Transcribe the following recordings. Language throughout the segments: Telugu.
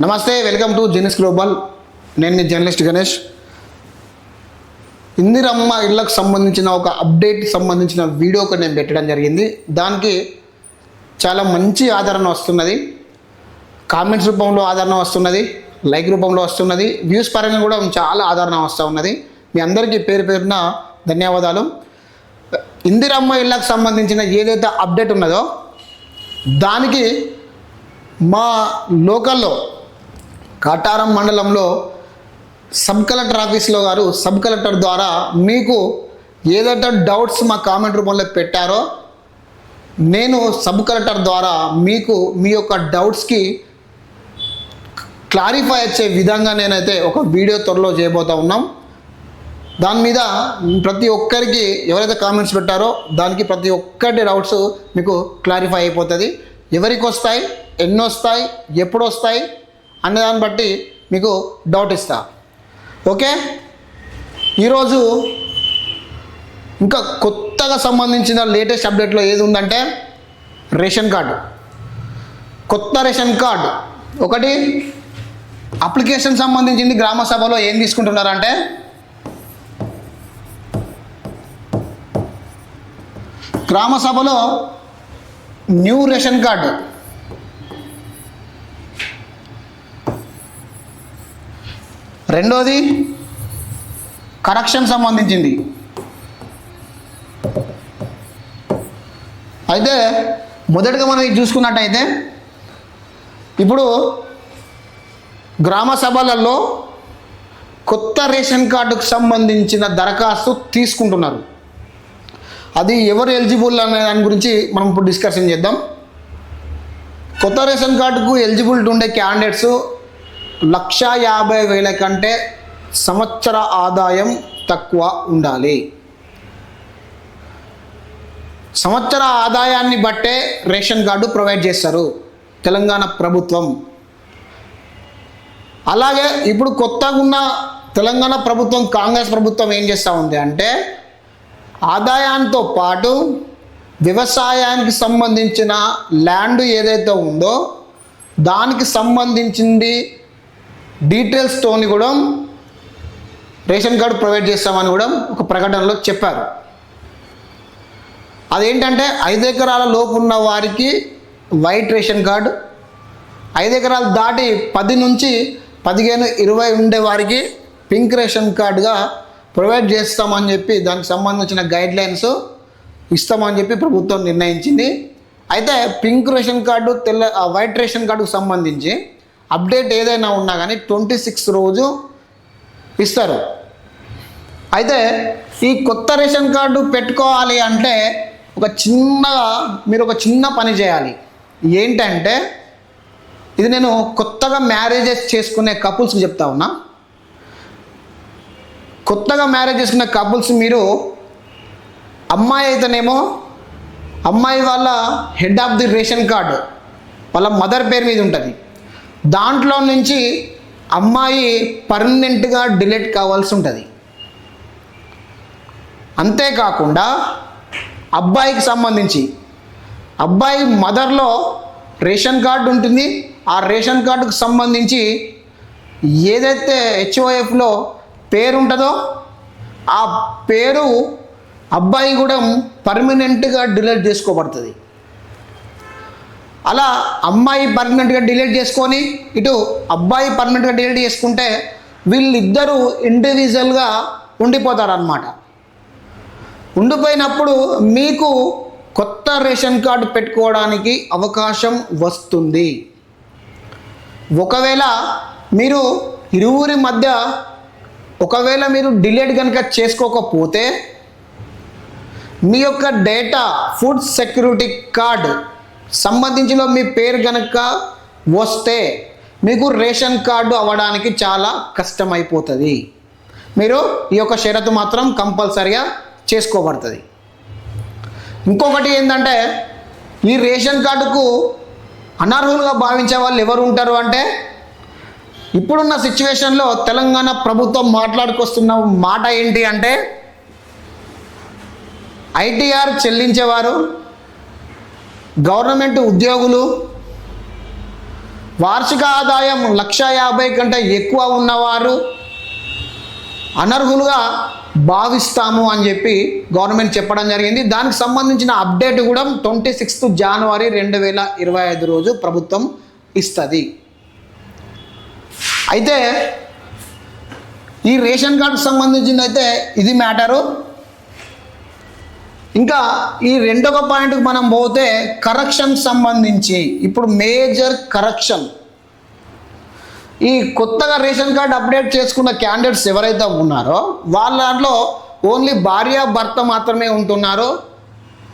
నమస్తే, వెల్కమ్ టు జీనియస్ గ్లోబల్. నేను మీ జర్నలిస్ట్ గణేష్. ఇందిరమ్మ ఇళ్లకు సంబంధించిన ఒక అప్డేట్ సంబంధించిన వీడియో ఒకటి నేను పెట్టడం జరిగింది. దానికి చాలా మంచి ఆదరణ వస్తున్నది. కామెంట్స్ రూపంలో ఆదరణ వస్తున్నది, లైక్ రూపంలో వస్తున్నది, వ్యూస్ పరంగా కూడా చాలా ఆదరణ వస్తూ ఉన్నది. మీ అందరికీ పేరు పేరున ధన్యవాదాలు. ఇందిరమ్మ ఇళ్లకు సంబంధించిన ఏదైతే అప్డేట్ ఉన్నదో దానికి మా లోకల్లో కాటారం మండలంలో సబ్ కలెక్టర్ ఆఫీస్లో గారు సబ్ కలెక్టర్ ద్వారా మీకు ఏదైతే డౌట్స్ మా కామెంట్ రూపంలో పెట్టారో నేను సబ్ కలెక్టర్ ద్వారా మీకు మీ యొక్క డౌట్స్కి క్లారిఫై వచ్చే విధంగా నేనైతే ఒక వీడియో త్వరలో చేయబోతూ ఉన్నాం. దాని మీద ప్రతి ఒక్కరికి ఎవరైతే కామెంట్స్ పెట్టారో దానికి ప్రతి ఒక్కటి డౌట్స్ మీకు క్లారిఫై అయిపోతుంది. ఎవరికి వస్తాయి, ఎన్ని వస్తాయి, ఎప్పుడు వస్తాయి అన్నదాన్ని బట్టి మీకు డౌట్ ఇస్తా. ఓకే, ఈరోజు ఇంకా కొత్తగా సంబంధించిన లేటెస్ట్ అప్డేట్లో ఏది ఉందంటే రేషన్ కార్డు. కొత్త రేషన్ కార్డు ఒకటి అప్లికేషన్ సంబంధించింది. గ్రామ సభలో ఏం తీసుకుంటున్నారంటే గ్రామ సభలో న్యూ రేషన్ కార్డు, రెండోది కరెక్షన్ సంబంధించింది. అయితే మొదటిగా మనం ఇది చూసుకున్నట్టయితే ఇప్పుడు గ్రామ సభలలో కొత్త రేషన్ కార్డుకు సంబంధించిన దరఖాస్తు తీసుకుంటున్నారు. అది ఎవరు ఎలిజిబుల్ అనే దాని గురించి మనం ఇప్పుడు డిస్కషన్ చేద్దాం. కొత్త రేషన్ కార్డుకు ఎలిజిబిలిటీ ఉండే క్యాండిడేట్స్ 1,50,000 కంటే సంవత్సర ఆదాయం తక్కువ ఉండాలి. సంవత్సర ఆదాయాన్ని బట్టే రేషన్ కార్డు ప్రొవైడ్ చేస్తారు తెలంగాణ ప్రభుత్వం. అలాగే ఇప్పుడు కొత్తగా ఉన్న తెలంగాణ ప్రభుత్వం, కాంగ్రెస్ ప్రభుత్వం ఏం చేస్తూ ఉంది అంటే ఆదాయంతో పాటు వ్యవసాయానికి సంబంధించిన ల్యాండ్ ఏదైతే ఉందో దానికి సంబంధించింది డీటెయిల్స్తోని కూడా రేషన్ కార్డు ప్రొవైడ్ చేస్తామని కూడా ఒక ప్రకటనలో చెప్పారు. అదేంటంటే 5 ఎకరాల లోపు ఉన్న వారికి వైట్ రేషన్ కార్డు, 5 ఎకరాలు దాటి 10 నుంచి 15, 20 ఉండే వారికి పింక్ రేషన్ కార్డుగా ప్రొవైడ్ చేస్తామని చెప్పి దానికి సంబంధించిన గైడ్లైన్స్ ఇస్తామని చెప్పి ప్రభుత్వం నిర్ణయించింది. అయితే pink ration card, white ration కార్డుకు సంబంధించి అప్డేట్ ఏదైనా ఉన్నా కానీ 26 రోజు ఇస్తారు. అయితే ఈ కొత్త రేషన్ కార్డు పెట్టుకోవాలి అంటే మీరు ఒక చిన్న పని చేయాలి. ఏంటంటే ఇది నేను కొత్తగా మ్యారేజెస్ చేసుకునే కపుల్స్కి చెప్తా ఉన్నా. కొత్తగా మ్యారేజ్ చేసుకున్న కపుల్స్, మీరు అమ్మాయి అయితేనేమో అమ్మాయి వాళ్ళ head of the ration card వాళ్ళ మదర్ పేరు మీద ఉంటుంది. దాంట్లో నుంచి అమ్మాయి పర్మనెంట్గా డిలీట్ కావాల్సి ఉంటుంది. అంతేకాకుండా అబ్బాయికి సంబంధించి అబ్బాయి మదర్లో రేషన్ కార్డు ఉంటుంది. ఆ రేషన్ కార్డుకు సంబంధించి ఏదైతే హెచ్ఓఎఫ్లో పేరు ఉంటుందో ఆ పేరు అబ్బాయి కూడా పర్మనెంట్గా డిలీట్ చేసుకోబడుతుంది. అలా అమ్మాయి పర్మనెంట్గా డిలీట్ చేసుకొని ఇటు అబ్బాయి పర్మనెంట్గా డిలీట్ చేసుకుంటే వీళ్ళిద్దరూ ఇండివిజువల్గా ఉండిపోతారన్నమాట. ఉండిపోయినప్పుడు మీకు కొత్త రేషన్ కార్డు పెట్టుకోవడానికి అవకాశం వస్తుంది. ఒకవేళ మీరు ఇరువురి మధ్య మీరు డిలీట్ కనుక చేసుకోకపోతే మీ యొక్క డేటా ఫుడ్ సెక్యూరిటీ కార్డ్ సంబంధించిన మీ పేరు కనుక వస్తే మీకు రేషన్ కార్డు అవ్వడానికి చాలా కష్టమైపోతుంది. మీరు ఈ యొక్క షరతు మాత్రం కంపల్సరిగా చేసుకోబడుతుంది. ఇంకొకటి ఏంటంటే ఈ రేషన్ కార్డుకు అనర్హులుగా భావించే వాళ్ళు ఎవరు ఉంటారు అంటే ఇప్పుడున్న సిచ్యువేషన్లో తెలంగాణ ప్రభుత్వం మాట్లాడుకొస్తున్న మాట ఏంటి అంటే ఐటీఆర్ చెల్లించేవారు, గవర్నమెంట్ ఉద్యోగులు, వార్షిక ఆదాయం 1,50,000 కంటే ఎక్కువ ఉన్నవారు అనర్హులుగా భావిస్తాము అని చెప్పి గవర్నమెంట్ చెప్పడం జరిగింది. దానికి సంబంధించిన అప్డేట్ కూడా 26 జనవరి 2025 రోజు ప్రభుత్వం ఇస్తుంది. అయితే ఈ రేషన్ కార్డుకు సంబంధించింది అయితే ఇది మ్యాటరు. ఇంకా ఈ రెండవ పాయింట్కి మనం పోతే కరెక్షన్ సంబంధించి ఇప్పుడు మేజర్ కరెక్షన్. ఈ కొత్తగా రేషన్ కార్డు అప్డేట్ చేసుకున్న క్యాండిడేట్స్ ఎవరైతే ఉన్నారో వాళ్ళ దాంట్లో ఓన్లీ భార్య భర్త మాత్రమే ఉంటున్నారు.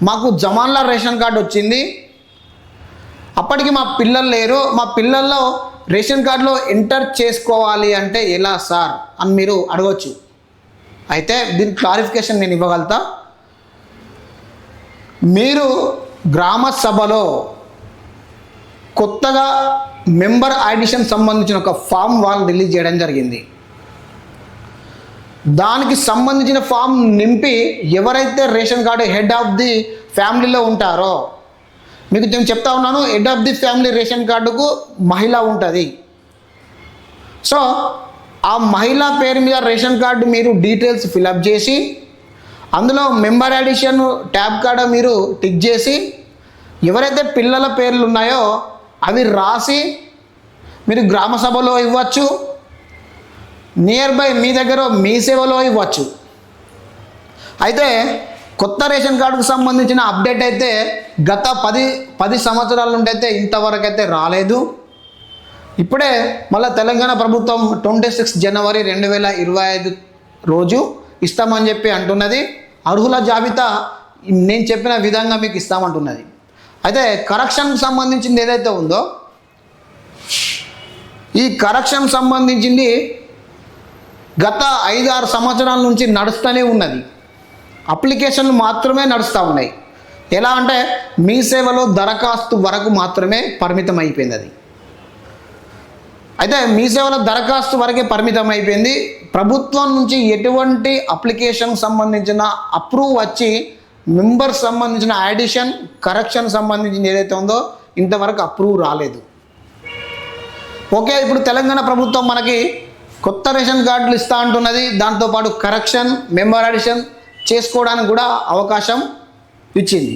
మాకు జమాన్లా రేషన్ కార్డు వచ్చింది, అప్పటికి మా పిల్లలు లేరు, మా పిల్లల్లో రేషన్ కార్డులో ఎంటర్ చేసుకోవాలి అంటే ఎలా సార్ అని మీరు అడగవచ్చు. అయితే దీని క్లారిఫికేషన్ నేను ఇవ్వగలుగుతా. మీరు గ్రామ సభలో కొత్తగా మెంబర్ అడిషన్ సంబంధించిన ఒక ఫామ్ వాళ్ళు రిలీజ్ చేయడం జరిగింది. దానికి సంబంధించిన ఫామ్ నింపి ఎవరైతే ration card head of the ఫ్యామిలీలో ఉంటారో, మీకు నేను చెప్తా ఉన్నాను, head of the family ration కార్డుకు మహిళ ఉంటుంది. సో ఆ మహిళ పేరు మీద రేషన్ కార్డు మీరు డీటెయిల్స్ ఫిలప్ చేసి అందులో మెంబర్ అడిషన్ ట్యాబ్ కార్డు మీరు టిక్ చేసి ఎవరైతే పిల్లల పేర్లు ఉన్నాయో అవి రాసి మీరు గ్రామ సభలో ఇవ్వచ్చు, నియర్ బై మీ దగ్గర మీ సేవలో ఇవ్వచ్చు. అయితే కొత్త రేషన్ కార్డుకు సంబంధించిన అప్డేట్ అయితే గత 10 సంవత్సరాల నుండి అయితే ఇంతవరకు అయితే రాలేదు. ఇప్పుడే మళ్ళీ తెలంగాణ ప్రభుత్వం 26 జనవరి 2025 రోజు ఇస్తామని చెప్పి అంటున్నది. అర్హుల జాబితా నేను చెప్పిన విధంగా మీకు ఇస్తామంటున్నది. అయితే కరెక్షన్కి సంబంధించింది ఏదైతే ఉందో ఈ కరెక్షన్ సంబంధించింది గత 5-6 సంవత్సరాల నుంచి నడుస్తూనే ఉన్నది. అప్లికేషన్లు మాత్రమే నడుస్తూ ఉన్నాయి. ఎలా అంటే మీ సేవలో దరఖాస్తు వరకు మాత్రమే పరిమితం అయిపోయింది అది. అయితే మీ సేవలో దరఖాస్తు వరకే పరిమితం అయిపోయింది. ప్రభుత్వం నుంచి ఎటువంటి అప్లికేషన్ సంబంధించిన అప్రూవ్ వచ్చి మెంబర్ సంబంధించిన అడిషన్ కరెక్షన్ సంబంధించిన ఏదైతే ఉందో ఇంతవరకు అప్రూవ్ రాలేదు. ఓకే, ఇప్పుడు తెలంగాణ ప్రభుత్వం మనకి కొత్త రేషన్ కార్డులు ఇస్తూ అంటున్నది. దాంతోపాటు కరెక్షన్ మెంబర్ అడిషన్ చేసుకోవడానికి కూడా అవకాశం ఇచ్చింది.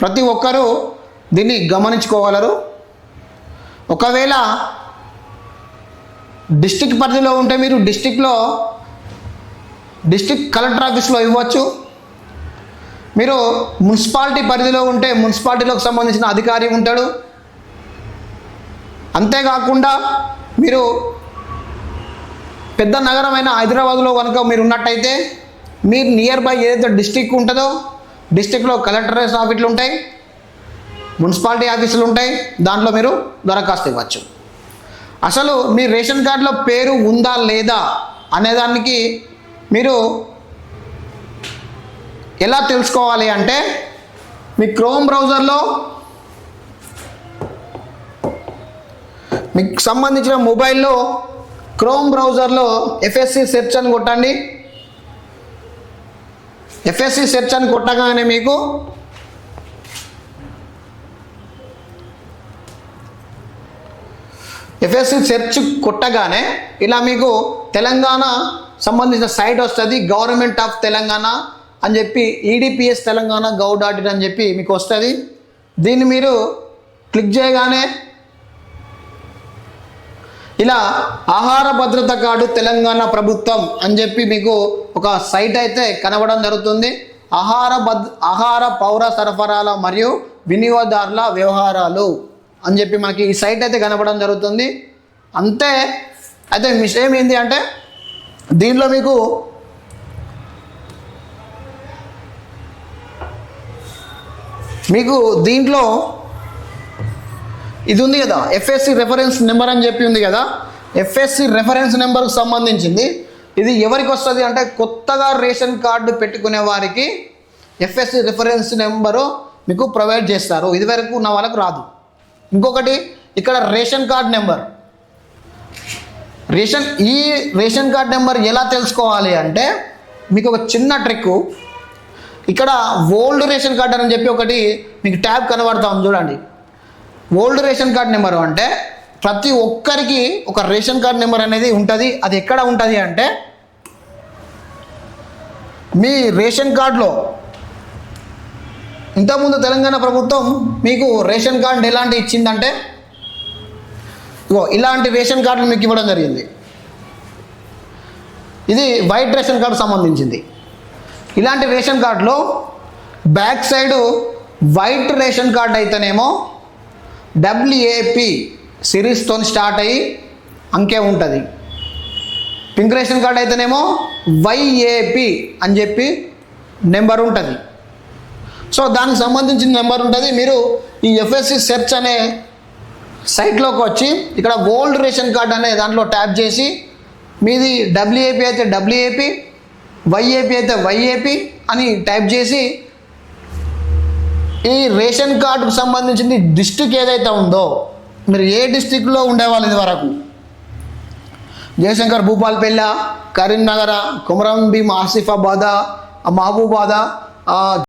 ప్రతి ఒక్కరూ దీన్ని గమనించుకోగలరు. ఒకవేళ డిస్ట్రిక్ట్ పరిధిలో ఉంటే మీరు డిస్ట్రిక్ట్ కలెక్టర్ ఆఫీస్లో ఇవ్వచ్చు. మీరు మున్సిపాలిటీ పరిధిలో ఉంటే మున్సిపాలిటీలోకి సంబంధించిన అధికారి ఉంటాడు. అంతేకాకుండా మీరు పెద్ద నగరమైన హైదరాబాద్లో కనుక మీరు ఉన్నట్టయితే మీరు నియర్ బై ఏదైతే డిస్ట్రిక్ట్ ఉంటుందో డిస్ట్రిక్ట్లో కలెక్టరేట్ ఆఫీసులు ఉంటాయి, మున్సిపాలిటీ ఆఫీసులు ఉంటాయి. దాంట్లో మీరు దరఖాస్తు ఇవ్వచ్చు. అసలు మీ రేషన్ కార్డులో పేరు ఉందా లేదా అనేదానికి మీరు ఎలా తెలుసుకోవాలి అంటే మీ క్రోమ్ బ్రౌజర్లో మీకు సంబంధించిన మొబైల్లో క్రోమ్ బ్రౌజర్లో ఎఫ్ఎస్సి సెర్చ్ అని కొట్టండి. ఎఫ్ఎస్సి సెర్చ్ అని కొట్టగానే మీకు ఎఫ్ఎస్సి సెర్చ్ కొట్టగానే ఇలా మీకు తెలంగాణ సంబంధించిన సైట్ వస్తుంది. గవర్నమెంట్ ఆఫ్ తెలంగాణ అని చెప్పి ఈడిపిఎస్ తెలంగాణ gov.in అని చెప్పి మీకు వస్తుంది. దీన్ని మీరు క్లిక్ చేయగానే ఇలా ఆహార భద్రత కార్డు తెలంగాణ ప్రభుత్వం అని చెప్పి మీకు ఒక సైట్ అయితే కనబడడం జరుగుతుంది. ఆహార పౌర సరఫరాల మరియు వినియోగదారుల వ్యవహారాలు అని చెప్పి మనకి ఈ సైట్ అయితే కనబడడం జరుగుతుంది. అంతే. అయితే విషయం ఏంటి అంటే దీనిలో మీకు దీంట్లో ఇది ఉంది కదా, ఎఫ్ఎస్సి రెఫరెన్స్ నెంబర్ అని చెప్పి ఉంది కదా. ఎఫ్ఎస్సి రెఫరెన్స్ నెంబర్కి సంబంధించింది ఇది ఎవరికి వస్తుంది అంటే కొత్తగా రేషన్ కార్డు పెట్టుకునే వారికి ఎఫ్ఎస్సి రెఫరెన్స్ నెంబరు మీకు ప్రొవైడ్ చేస్తారు. ఇదివరకు ఉన్న వాళ్ళకు రాదు. ఇంకొకటి ఇక్కడ రేషన్ కార్డ్ నెంబర్, ఈ రేషన్ కార్డ్ నెంబర్ ఎలా తెలుసుకోవాలి అంటే మీకు ఒక చిన్న ట్రిక్. ఇక్కడ ఓల్డ్ రేషన్ కార్డ్ అని చెప్పి ఒకటి మీకు ట్యాబ్ కనబడతాం చూడండి. ఓల్డ్ రేషన్ కార్డ్ నెంబరు అంటే ప్రతి ఒక్కరికి ఒక రేషన్ కార్డ్ నెంబర్ అనేది ఉంటుంది. అది ఎక్కడ ఉంటుంది అంటే మీ రేషన్ కార్డులో ఇంతకుముందు తెలంగాణ ప్రభుత్వం మీకు రేషన్ కార్డు ఎలాంటి ఇచ్చిందంటే ఇలాంటి రేషన్ కార్డులు మీకు ఇవ్వడం జరిగింది. ఇది వైట్ రేషన్ కార్డు సంబంధించింది. ఇలాంటి రేషన్ కార్డులో back side white ration card అయితేనేమో WAP సిరీస్తో స్టార్ట్ అయ్యి అంకె ఉంటుంది. పింక్ రేషన్ కార్డు అయితేనేమో YAP అని చెప్పి నెంబర్ ఉంటుంది. సో దానికి సంబంధించిన నెంబర్ ఉంటుంది. మీరు ఈ FSC సెర్చ్ అనే సైట్లోకి వచ్చి ఇక్కడ ఓల్డ్ రేషన్ కార్డ్ అనే దాంట్లో ట్యాప్ చేసి మీది WAP అయితే WAP, YAP అయితే YAP అని టైప్ చేసి ఈ రేషన్ కార్డుకు సంబంధించింది డిస్టిక్ ఏదైతే ఉందో, మీరు ఏ డిస్టిక్లో ఉండేవాళ్ళు ఇది వరకు, జయశంకర్ భూపాల్పల్లి, కరీంనగర్, కొమరం భీం, ఆసిఫాబాద్, మహబూబాబాద్,